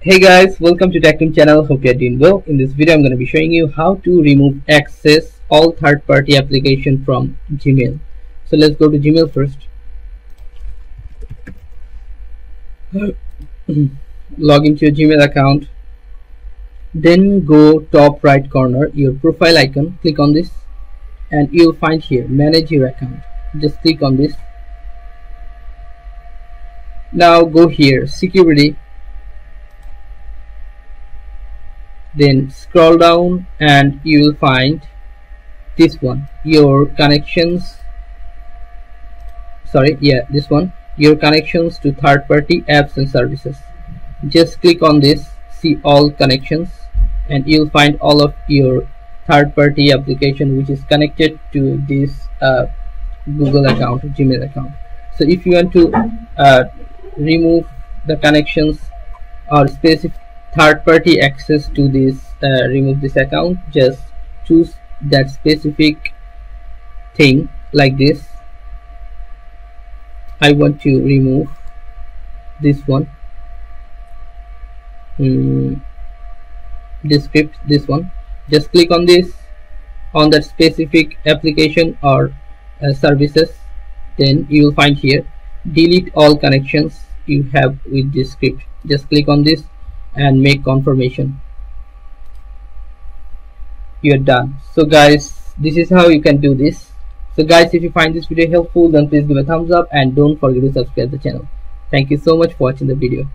Hey guys, welcome to TechTeam channel. Hope you're doing well. In this video I'm going to be showing you how to remove access all third-party application from Gmail. So let's go to Gmail first. Log into your Gmail account, then go top right corner, your profile icon, click on this and you'll find here manage your account. Just click on this. Now go here, security, then scroll down and you will find this one, your connections, this one, your connections to third-party apps and services. Just click on this, see all connections, and you'll find all of your third-party application which is connected to this Google account, Gmail account. So if you want to remove the connections or specific third-party access to this, remove this account, just choose that specific thing like this. I want to remove this one, this script, this one. Just click on this, on that specific application or services, then you will find here delete all connections you have with this script. Just click on this and make confirmation. You're done. So guys, this is how you can do this. So guys, if you find this video helpful, then please give a thumbs up and don't forget to subscribe the channel. Thank you so much for watching the video.